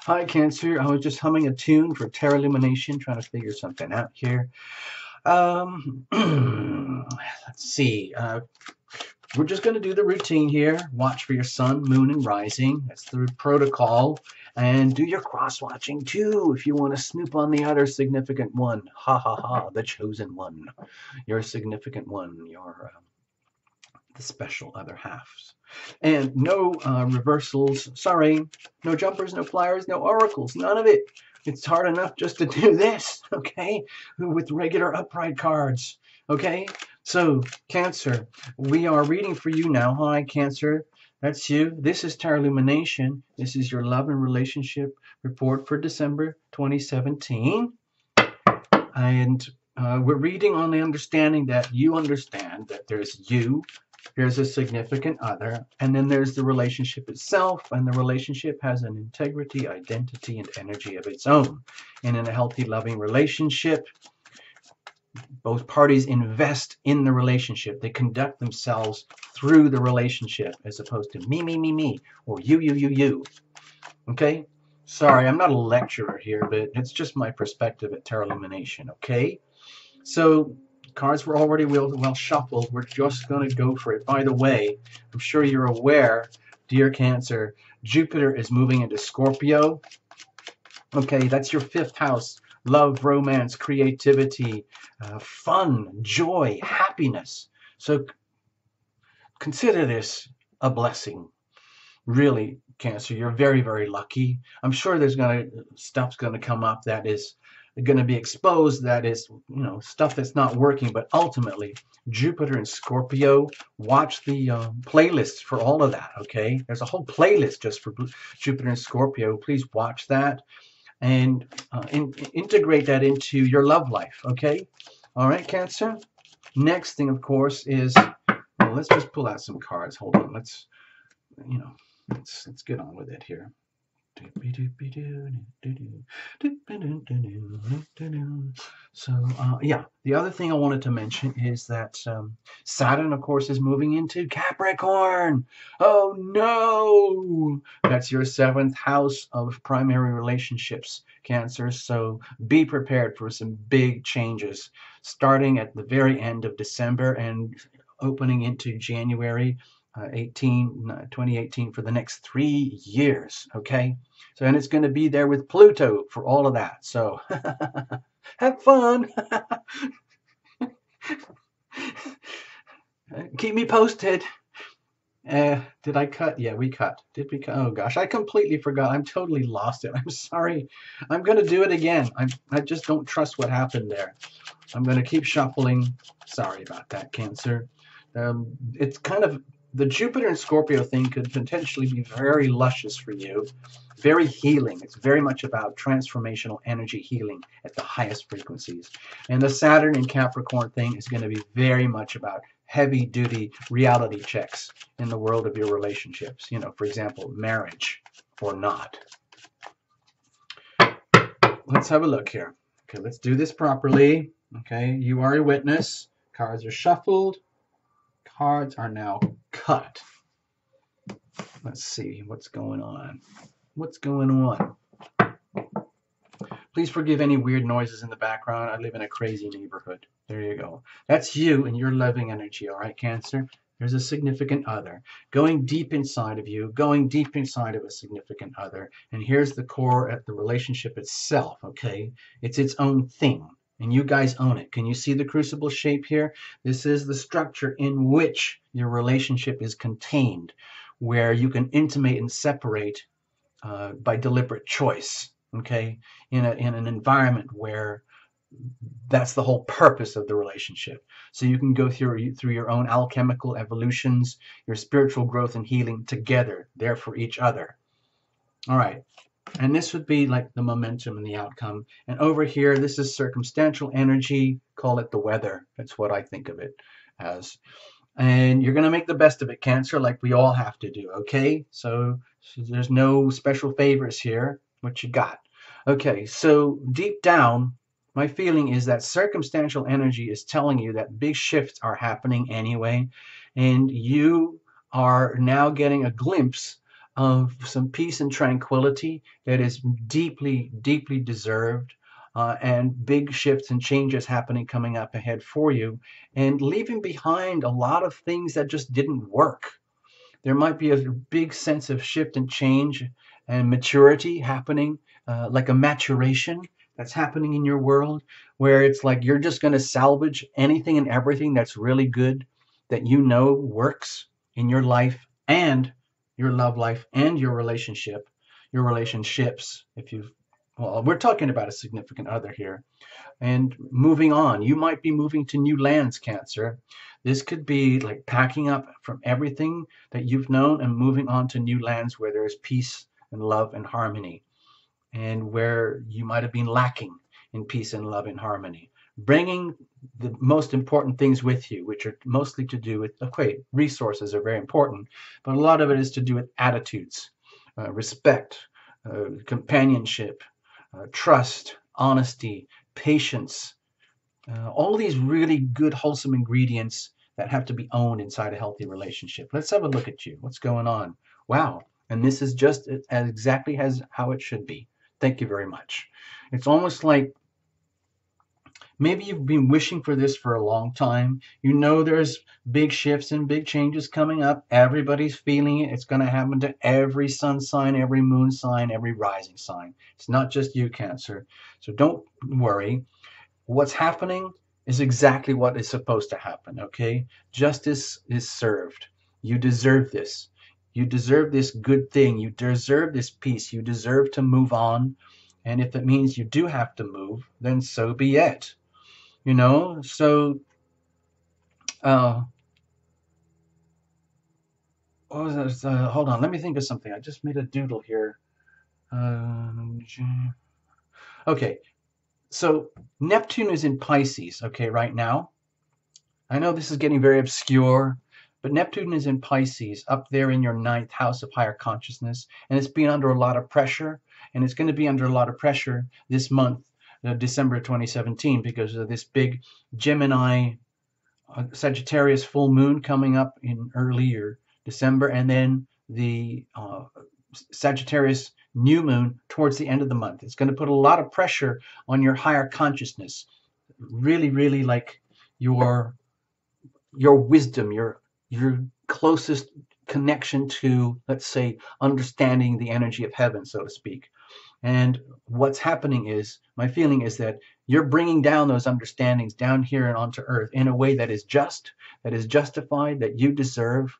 Hi, Cancer. I was just humming a tune for Terra Lumination, trying to figure something out here. Let's see. We're just going to do the routine here. Watch for your sun, moon, and rising. That's the protocol. And do your cross watching too if you want to snoop on the other significant one. Ha ha ha, the chosen one. Your significant one. Your the special other halves. And no reversals. Sorry, no jumpers, no flyers, no oracles. None of it. It's hard enough just to do this, okay, with regular upright cards, okay? So, Cancer, we are reading for you now. Hi, Cancer. That's you. This is Tarot Illumination. This is your love and relationship report for December 2017. And we're reading on the understanding that you understand that there's you, there's a significant other, and then there's the relationship itself, and the relationship has an integrity, identity, and energy of its own. And in a healthy, loving relationship, both parties invest in the relationship. They conduct themselves through the relationship as opposed to me, or you. Okay? Sorry, I'm not a lecturer here, but it's just my perspective at Tarot Illumination, okay? So, cards were already well shuffled. We're just going to go for it. By the way, I'm sure you're aware, dear Cancer, Jupiter is moving into Scorpio. Okay, that's your 5th house. Love, romance, creativity, fun, joy, happiness. So consider this a blessing. Really, Cancer, you're very, very lucky. I'm sure there's stuff's going to come up that is going to be exposed, that is, stuff that's not working, but ultimately, Jupiter and Scorpio, watch the playlist for all of that, okay? There's a whole playlist just for Jupiter and Scorpio. Please watch that and integrate that into your love life, okay? All right, Cancer? Next thing, of course, is, well, let's just pull out some cards. Hold on, let's get on with it here. So, yeah, the other thing I wanted to mention is that Saturn, of course, is moving into Capricorn. Oh, no! That's your 7th house of primary relationships, Cancer. So be prepared for some big changes starting at the very end of December and opening into January 2018 for the next 3 years, okay? So, and it's going to be there with Pluto for all of that. So, have fun. Keep me posted. Did I cut? Yeah, we cut. Did we cut? Oh gosh, I completely forgot. I'm totally lost it. I'm sorry. I'm going to do it again. I just don't trust what happened there. I'm going to keep shuffling. Sorry about that, Cancer. It's kind of, the Jupiter and Scorpio thing could potentially be very luscious for you, very healing. It's very much about transformational energy healing at the highest frequencies. And the Saturn and Capricorn thing is going to be very much about heavy-duty reality checks in the world of your relationships. For example, marriage or not. Let's have a look here. Okay, let's do this properly. Okay, you are a witness. Cards are shuffled. Cards are now cut. Let's see what's going on. What's going on? Please forgive any weird noises in the background. I live in a crazy neighborhood. There you go. That's you and your loving energy, all right, Cancer? There's a significant other going deep inside of you, going deep inside of a significant other. And here's the core at the relationship itself, okay? It's its own thing. And you guys own it. Can you see the crucible shape here? This is the structure in which your relationship is contained, where you can intimate and separate by deliberate choice, okay? In an environment where that's the whole purpose of the relationship. So you can go through your own alchemical evolutions, your spiritual growth and healing together, there for each other. All right. And this would be like the momentum and the outcome. And over here, this is circumstantial energy. Call it the weather. That's what I think of it as. And you're going to make the best of it, Cancer, like we all have to do, okay? So there's no special favors here. What you got? Okay, so deep down, my feeling is that circumstantial energy is telling you that big shifts are happening anyway. And you are now getting a glimpse of some peace and tranquility that is deeply, deeply deserved, and big shifts and changes happening coming up ahead for you, and leaving behind a lot of things that just didn't work. There might be a big sense of shift and change and maturity happening, like a maturation that's happening in your world, where it's like you're just going to salvage anything and everything that's really good that you know works in your life and your love life and your relationships. If you've, well, we're talking about a significant other here, and moving on. You might be moving to new lands, Cancer. This could be like packing up from everything that you've known and moving on to new lands where there is peace and love and harmony, and where you might have been lacking in peace and love and harmony. Bringing the most important things with you, which are mostly to do with, okay, resources are very important, but a lot of it is to do with attitudes, respect, companionship, trust, honesty, patience, all these really good, wholesome ingredients that have to be owned inside a healthy relationship. Let's have a look at you. What's going on? Wow. And this is just as exactly as how it should be. Thank you very much. It's almost like maybe you've been wishing for this for a long time. You know there's big shifts and big changes coming up. Everybody's feeling it. It's going to happen to every sun sign, every moon sign, every rising sign. It's not just you, Cancer. So don't worry. What's happening is exactly what is supposed to happen, okay? Justice is served. You deserve this. You deserve this good thing. You deserve this peace. You deserve to move on. And if it means you do have to move, then so be it. You know, so uh, what was this? Hold on, let me think of something. I just made a doodle here. Okay, so Neptune is in Pisces, okay, right now. I know this is getting very obscure, but Neptune is in Pisces, up there in your ninth house of higher consciousness, and it's been under a lot of pressure, and it's going to be under a lot of pressure this month, December 2017, because of this big Gemini Sagittarius full moon coming up in earlier December, and then the Sagittarius new moon towards the end of the month. It's going to put a lot of pressure on your higher consciousness. Really, really like your wisdom, your closest connection to, let's say, understanding the energy of heaven, so to speak. And what's happening is, my feeling is that you're bringing down those understandings down here and onto earth in a way that is just, that is justified, that you deserve,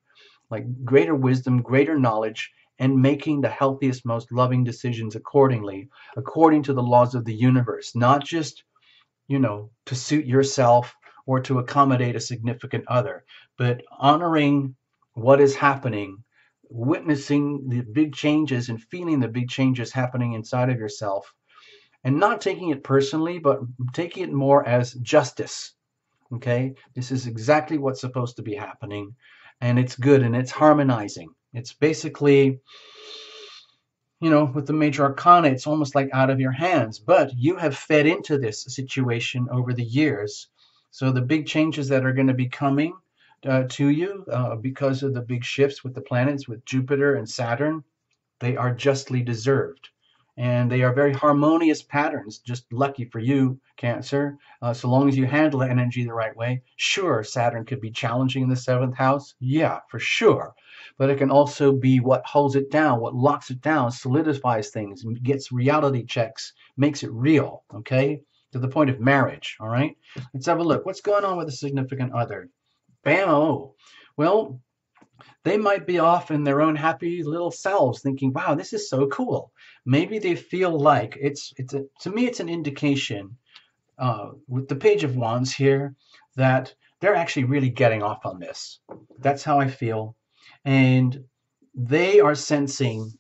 like greater wisdom, greater knowledge, and making the healthiest, most loving decisions accordingly, according to the laws of the universe, not just, you know, to suit yourself or to accommodate a significant other, but honoring what is happening, witnessing the big changes and feeling the big changes happening inside of yourself, and not taking it personally, but taking it more as justice. Okay, this is exactly what's supposed to be happening, and it's good and it's harmonizing. It's basically, you know, with the major arcana, it's almost like out of your hands, but you have fed into this situation over the years. So the big changes that are going to be coming to you because of the big shifts with the planets, with Jupiter and Saturn, they are justly deserved. And they are very harmonious patterns, just lucky for you, Cancer. So long as you handle the energy the right way. Sure, Saturn could be challenging in the seventh house. Yeah, for sure. But it can also be what holds it down, what locks it down, solidifies things, gets reality checks, makes it real, okay? To the point of marriage, all right? Let's have a look. What's going on with a significant other? Bam! Oh, well, they might be off in their own happy little selves thinking, wow, this is so cool. Maybe they feel like to me, it's an indication with the Page of Wands here that they're actually really getting off on this. That's how I feel. And they are sensing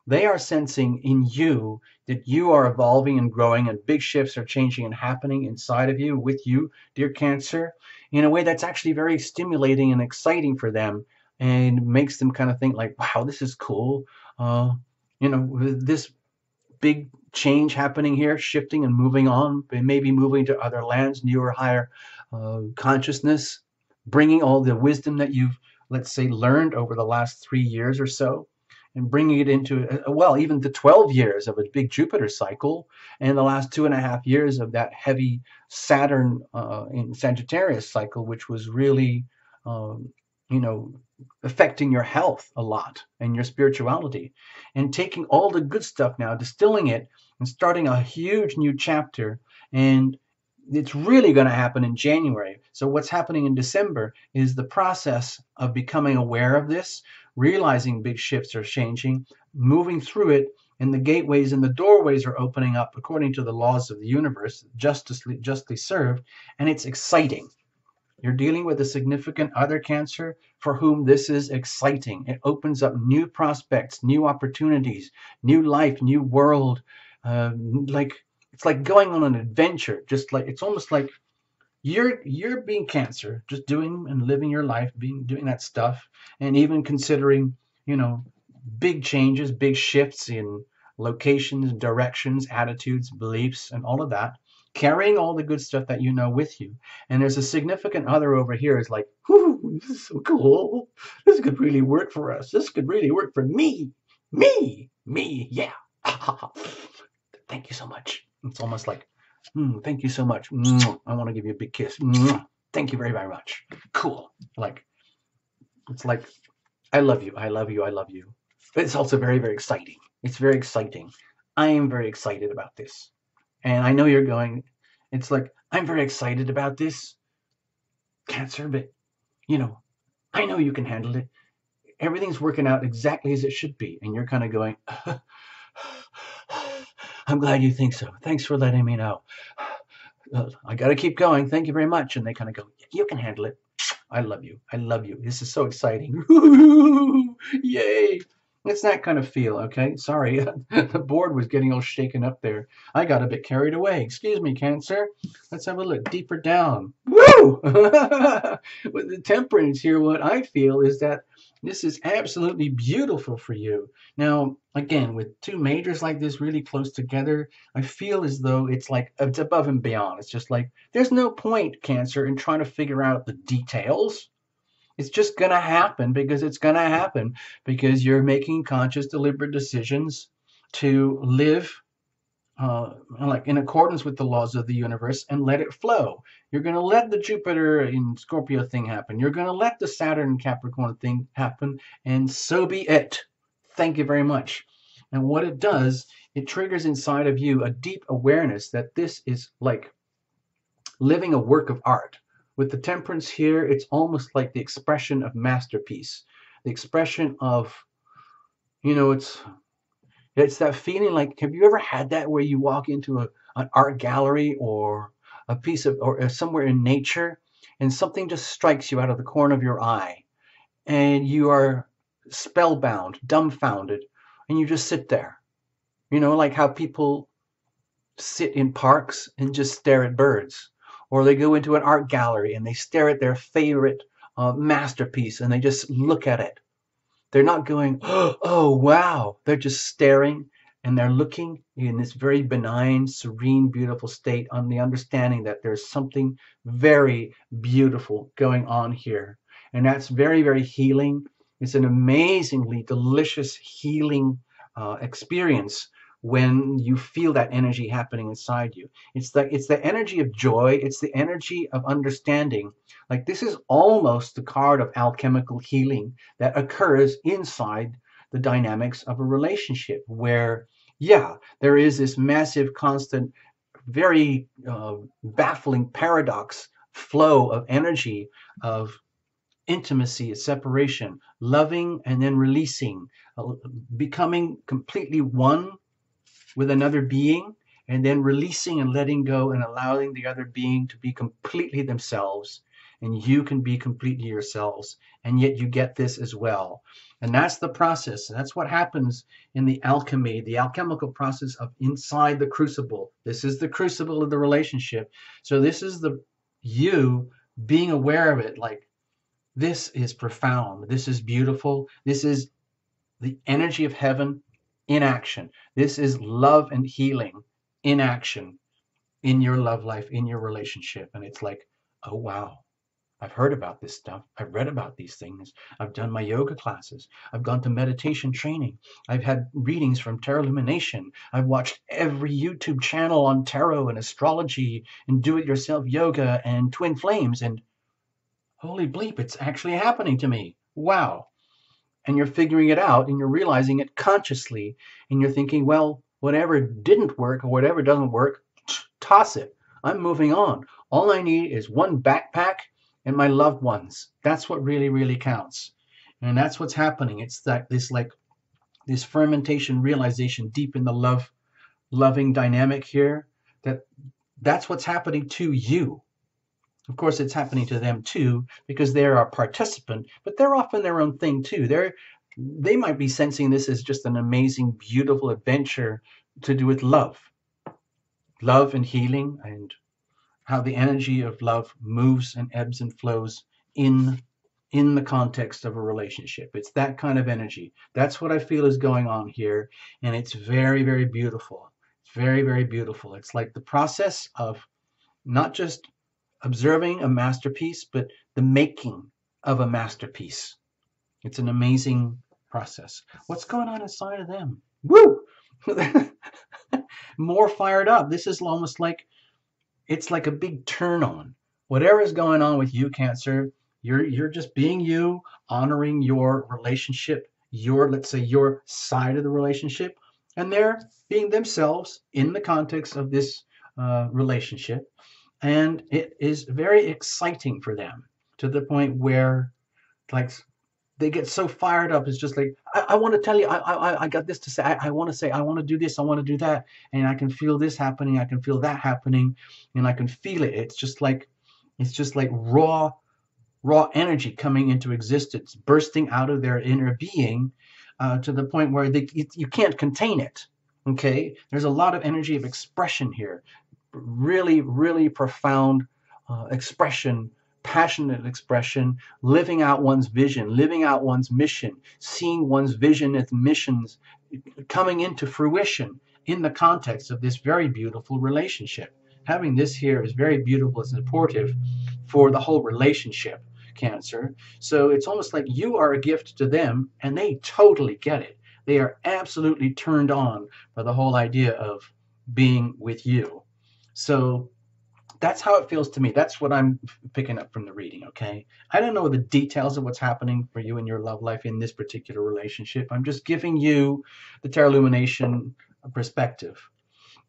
in you that you are evolving and growing, and big shifts are changing and happening inside of you, with you, dear Cancer, in a way that's actually very stimulating and exciting for them, and makes them kind of think like, wow, this is cool. You know, with this big change happening here, shifting and moving on, and maybe moving to other lands, newer, higher consciousness, bringing all the wisdom that you've, let's say, learned over the last 3 years or so, and bringing it into, well, even the 12 years of a big Jupiter cycle, and the last 2.5 years of that heavy Saturn in Sagittarius cycle, which was really, um, you know, affecting your health a lot and your spirituality, and taking all the good stuff now, distilling it, and starting a huge new chapter. And it's really going to happen in January. So what's happening in December is the process of becoming aware of this, realizing big shifts are changing, moving through it, and the gateways and the doorways are opening up according to the laws of the universe, justly served, and it's exciting. You're dealing with a significant other, Cancer, for whom this is exciting. It opens up new prospects, new opportunities, new life, new world. Like it's like going on an adventure. Just like it's almost like you're being Cancer, just doing and living your life, doing that stuff, and even considering, big changes, big shifts in locations, directions, attitudes, beliefs, and all of that, carrying all the good stuff that you know with you. And there's a significant other over here is like, whoo, this is so cool. This could really work for us. This could really work for me. Me, yeah. Thank you so much. It's almost like, thank you so much. I want to give you a big kiss. Thank you very, very much. Cool. Like, it's like, I love you. I love you. I love you. But it's also very, very exciting. It's very exciting. I am very excited about this. And I know you're going, it's like, I'm very excited about this, Cancer, but, I know you can handle it. Everything's working out exactly as it should be. And you're kind of going, I'm glad you think so. Thanks for letting me know. I got to keep going. Thank you very much. And they kind of go, you can handle it. I love you. I love you. This is so exciting. Yay. It's that kind of feel, okay? Sorry, the board was getting all shaken up there. I got a bit carried away. Excuse me, Cancer. Let's have a look deeper down. Woo! With the Temperance here, what I feel is that this is absolutely beautiful for you. Now, again, with two majors like this really close together, I feel as though it's like it's above and beyond. It's just like there's no point, Cancer, in trying to figure out the details. It's just going to happen because it's going to happen because you're making conscious, deliberate decisions to live like in accordance with the laws of the universe and let it flow. You're going to let the Jupiter in Scorpio thing happen. You're going to let the Saturn Capricorn thing happen, and so be it. Thank you very much. And what it does, it triggers inside of you a deep awareness that this is like living a work of art. With the Temperance here, it's almost like the expression of masterpiece, the expression of, it's that feeling like, have you ever had that where you walk into an art gallery or a piece of, or somewhere in nature, and something just strikes you out of the corner of your eye, and you are spellbound, dumbfounded, and you just sit there, like how people sit in parks and just stare at birds. Or they go into an art gallery and they stare at their favorite masterpiece and they just look at it. They're not going, oh, wow. They're just staring and they're looking in this very benign, serene, beautiful state on the understanding that there's something very beautiful going on here. And that's very, very healing. It's an amazingly delicious healing experience when you feel that energy happening inside you. It's the energy of joy. It's the energy of understanding. Like this is almost the card of alchemical healing that occurs inside the dynamics of a relationship where, yeah, there is this massive, constant, very baffling paradox flow of energy of intimacy, separation, loving and then releasing, becoming completely one with another being, and then releasing and letting go and allowing the other being to be completely themselves, and you can be completely yourselves, and yet you get this as well. And that's the process. That's what happens in the alchemy, the alchemical process of inside the crucible. This is the crucible of the relationship. So this is you being aware of it, like this is profound, this is beautiful, this is the energy of heaven in action. This is love and healing in action in your love life, in your relationship. And it's like, oh, wow. I've heard about this stuff. I've read about these things. I've done my yoga classes. I've gone to meditation training. I've had readings from tarot Lumination. I've watched every YouTube channel on tarot and astrology and do-it-yourself yoga and twin flames. And holy bleep, it's actually happening to me. Wow. And you're figuring it out and you're realizing it consciously. And you're thinking, well, whatever didn't work or whatever doesn't work, toss it. I'm moving on. All I need is one backpack and my loved ones. That's what really, really counts. And that's what's happening. It's that this fermentation realization deep in the loving dynamic here, that's what's happening to you. Of course, it's happening to them too, because they're a participant, but they're often their own thing too. They might be sensing this as just an amazing, beautiful adventure to do with love and healing, and how the energy of love moves and ebbs and flows in the context of a relationship. It's that kind of energy. That's what I feel is going on here, and it's very, very beautiful. It's very, very beautiful. It's like the process of not just observing a masterpiece, but the making of a masterpiece. It's an amazing process. What's going on inside of them? Woo! More fired up. This is almost like, it's like a big turn on. Whatever is going on with you, Cancer, you're just being you, honoring your relationship, let's say your side of the relationship, and they're being themselves in the context of this relationship. And it is very exciting for them, to the point where, like, they get so fired up. It's just like, I want to tell you, I got this to say. I want to say, I want to do this, I want to do that. And I can feel this happening, I can feel that happening, and I can feel it. It's just like raw energy coming into existence, bursting out of their inner being, to the point where you can't contain it. Okay? There's a lot of energy of expression here. Really, really profound expression, passionate expression, living out one's vision, living out one's mission, seeing one's vision and missions coming into fruition in the context of this very beautiful relationship. Having this here is very beautiful and supportive for the whole relationship, Cancer. So it's almost like you are a gift to them, and they totally get it. They are absolutely turned on by the whole idea of being with you. So that's how it feels to me. That's what I'm picking up from the reading, okay? I don't know the details of what's happening for you in your love life in this particular relationship. I'm just giving you the Tarot Lumination perspective.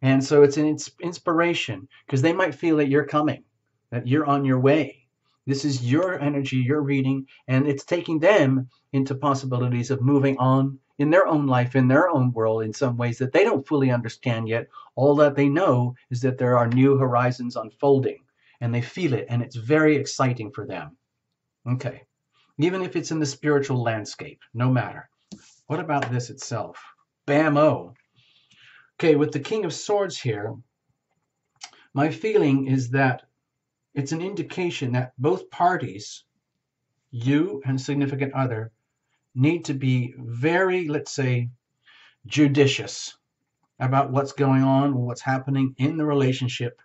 And so it's an inspiration, because they might feel that you're coming, that you're on your way. This is your energy, your reading, and it's taking them into possibilities of moving on in their own life, in their own world, in some ways that they don't fully understand yet. All that they know is that there are new horizons unfolding, and they feel it, and it's very exciting for them. Okay, even if it's in the spiritual landscape, no matter. What about this itself? Bam-o. Okay, with the King of Swords here, my feeling is that it's an indication that both parties, you and significant other, need to be very, let's say, judicious about what's going on, what's happening in the relationship,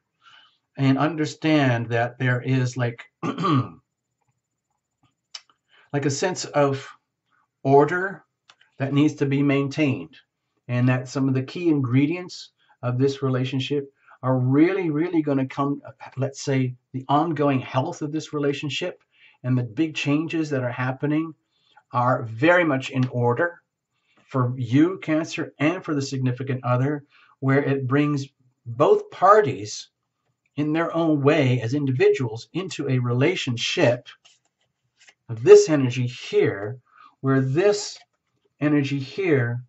and understand that there is like like a sense of order that needs to be maintained, and that some of the key ingredients of this relationship are really, really going to come, let's say, the ongoing health of this relationship and the big changes that are happening are very much in order for you, Cancer, and for the significant other, where it brings both parties in their own way as individuals into a relationship of this energy here, where this energy here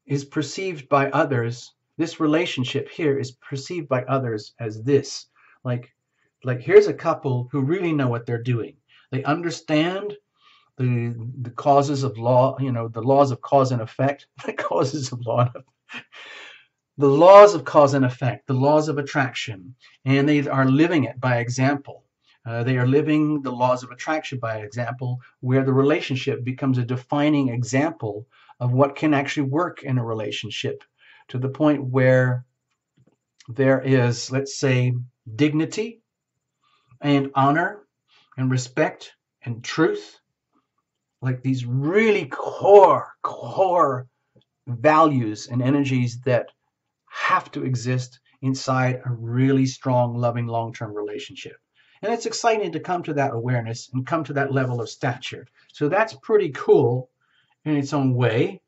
is perceived by others. This relationship here is perceived by others as this. Like here's a couple who really know what they're doing. They understand the causes of law, the laws of cause and effect, the causes of law, the laws of cause and effect, the laws of attraction, and they are living it by example. They are living the laws of attraction by example, where the relationship becomes a defining example of what can actually work in a relationship, to the point where there is, let's say, dignity, and honor and respect and truth, like these really core values and energies that have to exist inside a really strong, loving, long-term relationship. And it's exciting to come to that awareness and come to that level of stature. So that's pretty cool in its own way.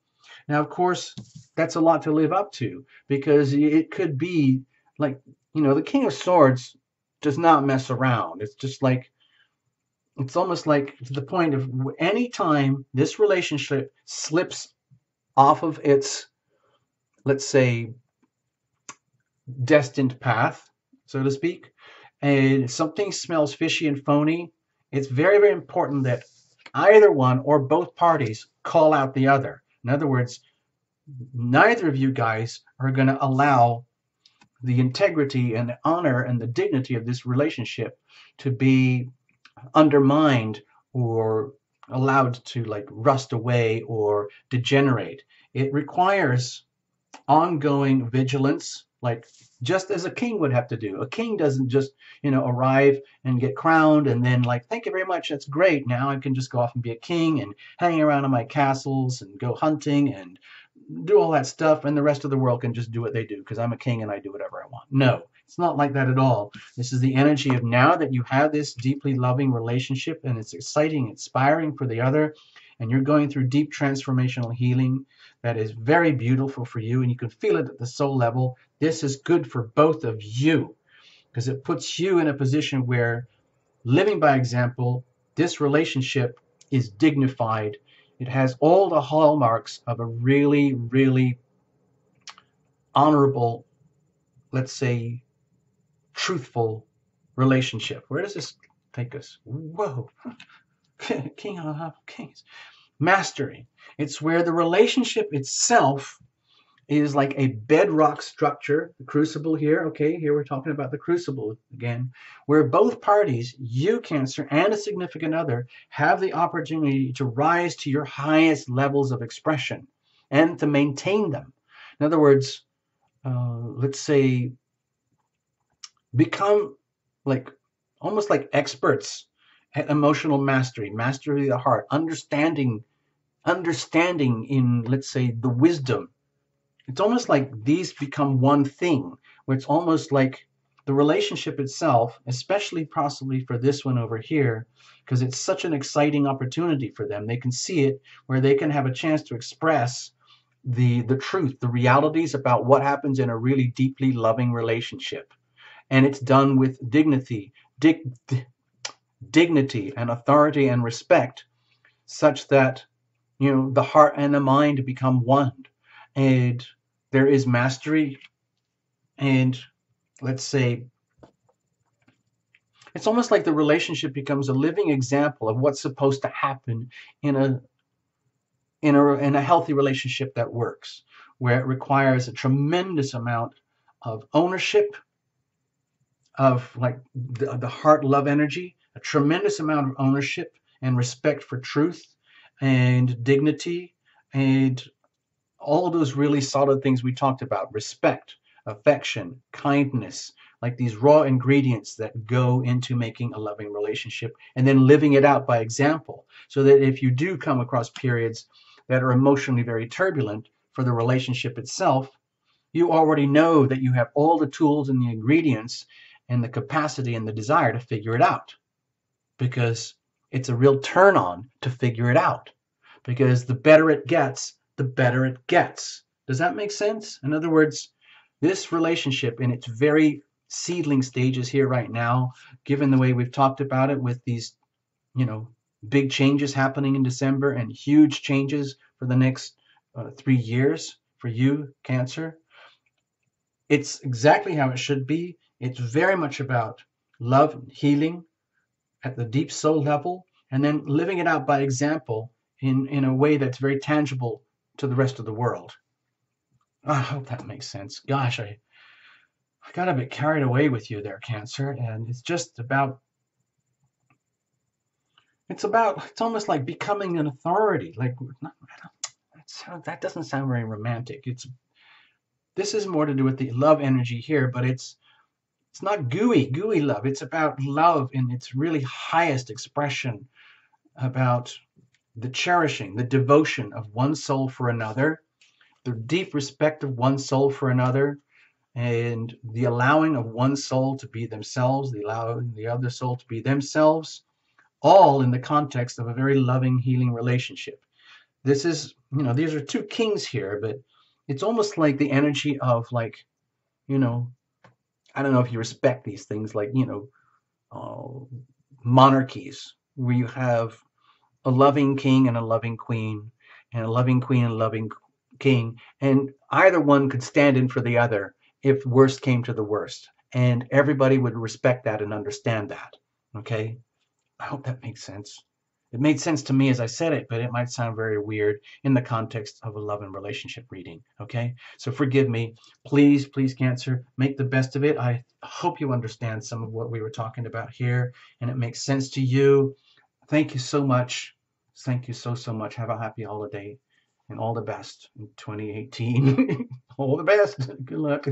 Now, of course, that's a lot to live up to, because it could be like, the King of Swords does not mess around. It's just like, it's almost like to the point of any time this relationship slips off of its, let's say, destined path, so to speak, and something smells fishy and phony, it's very, very important that either one or both parties call out the other. In other words, neither of you guys are going to allow the integrity and the honor and the dignity of this relationship to be undermined or allowed to like rust away or degenerate. It requires ongoing vigilance, like just as a king would have to do. A king doesn't just, arrive and get crowned and then like, thank you very much, that's great. Now I can just go off and be a king and hang around in my castles and go hunting and do all that stuff, and the rest of the world can just do what they do because I'm a king and I do whatever I want. No, it's not like that at all. This is the energy of now that you have this deeply loving relationship and it's exciting, inspiring for the other, and you're going through deep transformational healing that is very beautiful for you, and you can feel it at the soul level. This is good for both of you because it puts you in a position where, living by example, this relationship is dignified. It has all the hallmarks of a really, really honorable, let's say, truthful relationship. Where does this take us? Whoa. King of Kings. Mastery. It's where the relationship itself is like a bedrock structure, the crucible here. Okay, here we're talking about the crucible again, where both parties, you, Cancer, and a significant other, have the opportunity to rise to your highest levels of expression and to maintain them. In other words, let's say, become like almost like experts at emotional mastery, mastery of the heart, understanding in, let's say, the wisdom. It's almost like these become one thing, where it's almost like the relationship itself, especially possibly for this one over here, because it's such an exciting opportunity for them. They can see it where they can have a chance to express the truth, the realities about what happens in a really deeply loving relationship. And it's done with dignity, dignity and authority and respect, such that the heart and the mind become one, and there is mastery. And let's say it's almost like the relationship becomes a living example of what's supposed to happen in a healthy relationship that works, where it requires a tremendous amount of ownership of like the heart love energy, a tremendous amount of ownership and respect for truth and dignity and all of those really solid things we talked about: respect, affection, kindness, like these raw ingredients that go into making a loving relationship, and then living it out by example, so that if you do come across periods that are emotionally very turbulent for the relationship itself, you already know that you have all the tools and the ingredients and the capacity and the desire to figure it out, because it's a real turn on to figure it out, because the better it gets, the better it gets. Does that make sense? In other words, this relationship in its very seedling stages here right now, given the way we've talked about it with these, big changes happening in December and huge changes for the next 3 years for you, Cancer, it's exactly how it should be. It's very much about love, healing at the deep soul level, and then living it out by example in a way that's very tangible to the rest of the world. I hope that makes sense. Gosh, I got a bit carried away with you there, Cancer, and it's just about, it's almost like becoming an authority. Like, that doesn't sound very romantic. This is more to do with the love energy here, but it's It's not gooey love. It's about love in its really highest expression, about the cherishing, the devotion of one soul for another, the deep respect of one soul for another, and the allowing of one soul to be themselves, the allowing the other soul to be themselves, all in the context of a very loving, healing relationship. This is, these are two kings here, but it's almost like the energy of, like, you know, I don't know if you respect these things, like, uh, monarchies, where you have a loving king and a loving queen, and a loving queen and a loving king, and either one could stand in for the other if worst came to the worst, and everybody would respect that and understand that. Okay, I hope that makes sense. It made sense to me as I said it, but it might sound very weird in the context of a love and relationship reading. Okay, so forgive me. Please, please, Cancer, make the best of it. I hope you understand some of what we were talking about here and it makes sense to you. Thank you so much. Thank you so, so much. Have a happy holiday and all the best in 2018. All the best. Good luck.